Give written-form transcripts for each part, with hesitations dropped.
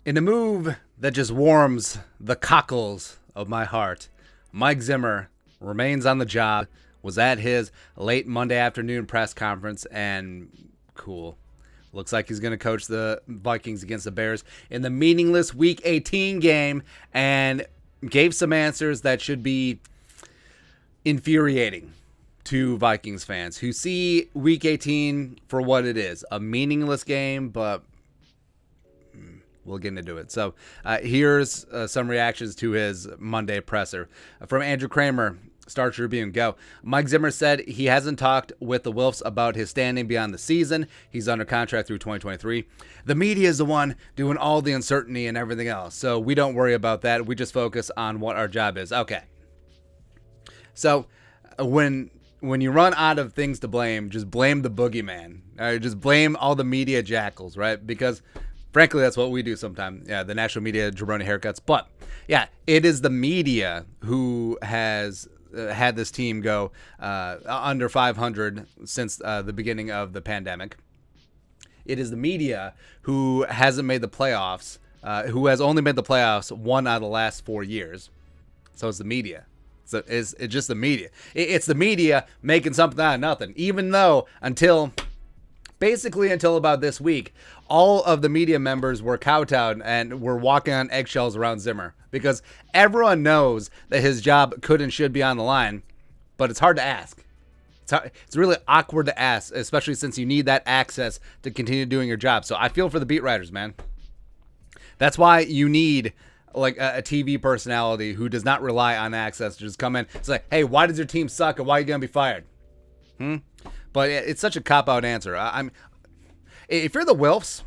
In a move that just warms the cockles of my heart, Mike Zimmer remains on the job, was at his late Monday afternoon press conference, and cool. Looks like he's going to coach the Vikings against the Bears in the meaningless Week 18 game, and gave some answers that should be infuriating to Vikings fans who see Week 18 for what it is, a meaningless game, but we'll get into it. So here's some reactions to his Monday presser. From Andrew Kramer, Star Tribune, go. Mike Zimmer said he hasn't talked with the Wilfs about his standing beyond the season. He's under contract through 2023. The media is the one doing all the uncertainty and everything else, so we don't worry about that. We just focus on what our job is. Okay. So when you run out of things to blame, just blame the boogeyman. Just blame all the media jackals, right? Because frankly, that's what we do sometimes. Yeah, the national media, jabroni haircuts. But yeah, it is the media who has had this team go under 500 since the beginning of the pandemic. It is the media who hasn't made the playoffs, who has only made the playoffs one out of the last 4 years. So it's the media. So it's just the media. It's the media making something out of nothing. Even though basically until about this week, all of the media members were kowtowed and were walking on eggshells around Zimmer because everyone knows that his job could and should be on the line, but it's hard to ask. It's really awkward to ask, especially since you need that access to continue doing your job. So I feel for the beat writers, man. That's why you need like a TV personality who does not rely on access to just come in. It's like, hey, why does your team suck and why are you going to be fired? But it's such a cop-out answer. If you're the Wilfs,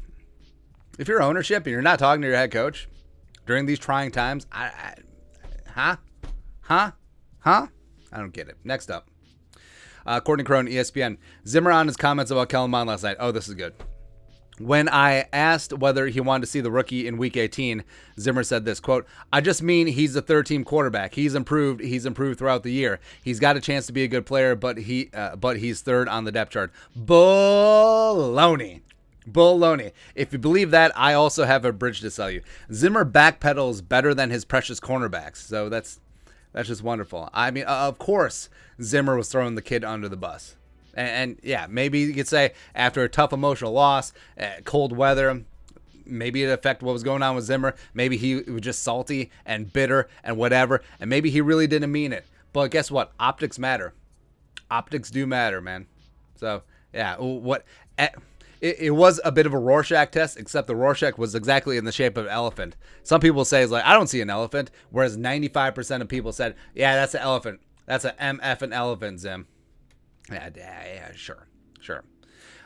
if you're ownership and you're not talking to your head coach during these trying times, I don't get it. Next up, Courtney Crone, ESPN. Zimmer on his comments about Kellen Mond last night. Oh, this is good. When I asked whether he wanted to see the rookie in Week 18, Zimmer said this, quote, I just mean he's a third-team quarterback. He's improved throughout the year. He's got a chance to be a good player, but he's third on the depth chart. Baloney. If you believe that, I also have a bridge to sell you. Zimmer backpedals better than his precious cornerbacks, so that's just wonderful. I mean, of course, Zimmer was throwing the kid under the bus. And yeah, maybe you could say after a tough emotional loss, cold weather, maybe it affected what was going on with Zimmer. Maybe he was just salty and bitter and whatever. And maybe he really didn't mean it. But guess what? Optics matter. Optics do matter, man. So yeah, it was a bit of a Rorschach test, except the Rorschach was exactly in the shape of an elephant. Some people say it's like, I don't see an elephant. Whereas 95% of people said, yeah, that's an elephant. That's an MF elephant, Zim. Yeah, sure.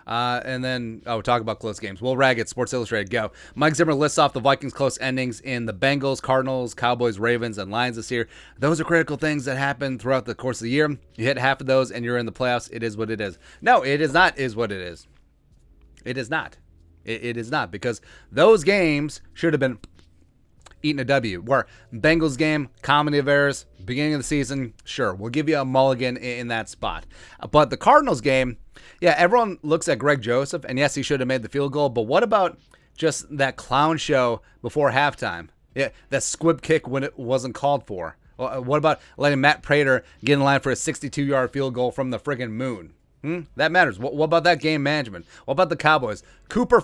And then, talk about close games. Will Raggett, Sports Illustrated, go. Mike Zimmer lists off the Vikings' close endings in the Bengals, Cardinals, Cowboys, Ravens, and Lions this year. Those are critical things that happen throughout the course of the year. You hit half of those and you're in the playoffs. It is what it is. No, it is not is what it is. It is not. It is not, because those games should have been eating a W. Where Bengals game, comedy of errors, beginning of the season, sure, we'll give you a mulligan in that spot. But the Cardinals game, yeah, everyone looks at Greg Joseph, and yes, he should have made the field goal, but what about just that clown show before halftime? Yeah, that squib kick when it wasn't called for. What about letting Matt Prater get in line for a 62-yard field goal from the friggin' moon? That matters. What about that game management? What about the Cowboys? Cooper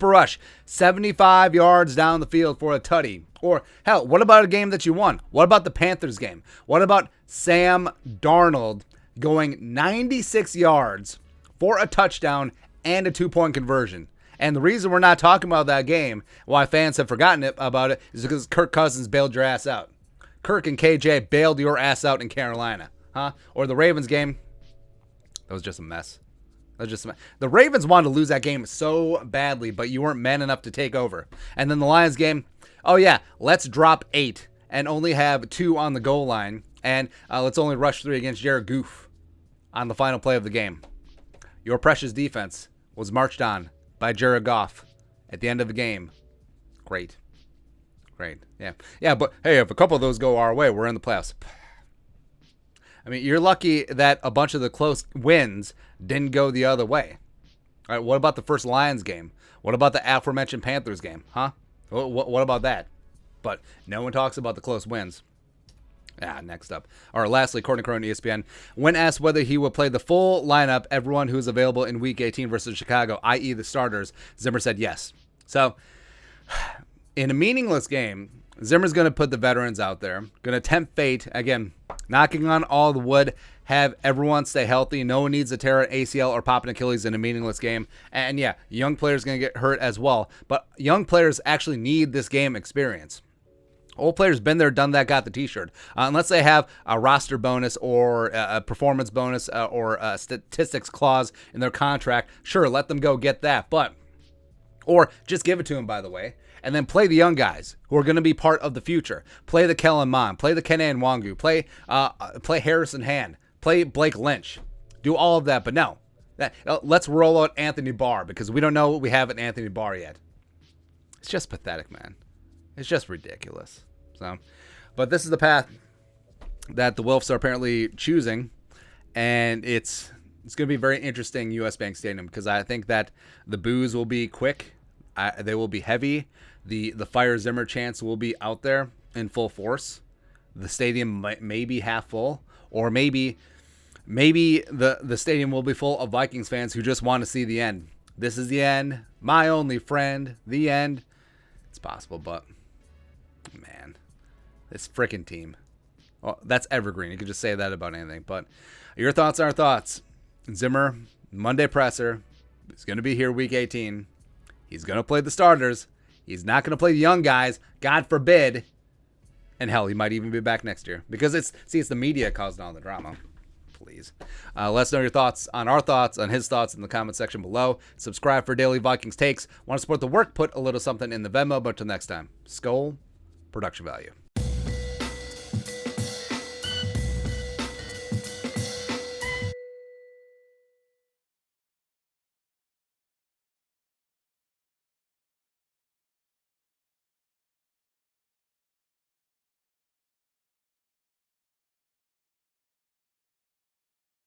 Rush, 75 yards down the field for a tutty. Or, hell, what about a game that you won? What about the Panthers game? What about Sam Darnold going 96 yards for a touchdown and a 2-point conversion? And the reason we're not talking about that game, why fans have forgotten about it, is because Kirk Cousins bailed your ass out. Kirk and KJ bailed your ass out in Carolina. Or the Ravens game, that was just a mess. The Ravens wanted to lose that game so badly, but you weren't man enough to take over. And then the Lions game, oh yeah, let's drop 8 and only have 2 on the goal line. And let's only rush 3 against Jared Goff on the final play of the game. Your precious defense was marched on by Jared Goff at the end of the game. Great. Yeah, but hey, if a couple of those go our way, we're in the playoffs. I mean, you're lucky that a bunch of the close wins didn't go the other way. All right, what about the first Lions game? What about the aforementioned Panthers game? Huh? What about that? But no one talks about the close wins. Next up. Or lastly, according to ESPN, when asked whether he will play the full lineup, everyone who is available in Week 18 versus Chicago, i.e. the starters, Zimmer said yes. So, in a meaningless game, Zimmer's going to put the veterans out there, going to tempt fate, again, knocking on all the wood, have everyone stay healthy. No one needs to tear an ACL or pop an Achilles in a meaningless game. And yeah, young players going to get hurt as well. But young players actually need this game experience. Old players been there, done that, got the t-shirt. Unless they have a roster bonus or a performance bonus or a statistics clause in their contract, sure, let them go get that. Or just give it to them, by the way, and then play the young guys who are going to be part of the future. Play the Kellen Mond, play the Kenan Wangu, play Harrison Hand, play Blake Lynch. Do all of that, but no. Let's roll out Anthony Barr because we don't know what we have at Anthony Barr yet. It's just pathetic, man. It's just ridiculous. So, but this is the path that the Wilfs are apparently choosing, and it's going to be very interesting US Bank Stadium because I think that the boos will be quick, they will be heavy, the Fire Zimmer chants will be out there in full force. The stadium may be half full, or maybe the stadium will be full of Vikings fans who just want to see the end. This is the end, my only friend, the end. It's possible, but man, this freaking team. Well, that's evergreen. You could just say that about anything. But your thoughts are our thoughts. Zimmer, Monday presser. He's going to be here Week 18. He's going to play the starters. He's not going to play the young guys. God forbid. And hell, he might even be back next year. Because it's the media causing all the drama. Please. Let us know your thoughts on our thoughts, on his thoughts in the comment section below. Subscribe for daily Vikings takes. Want to support the work? Put a little something in the Venmo. But until next time, Skull Production Value.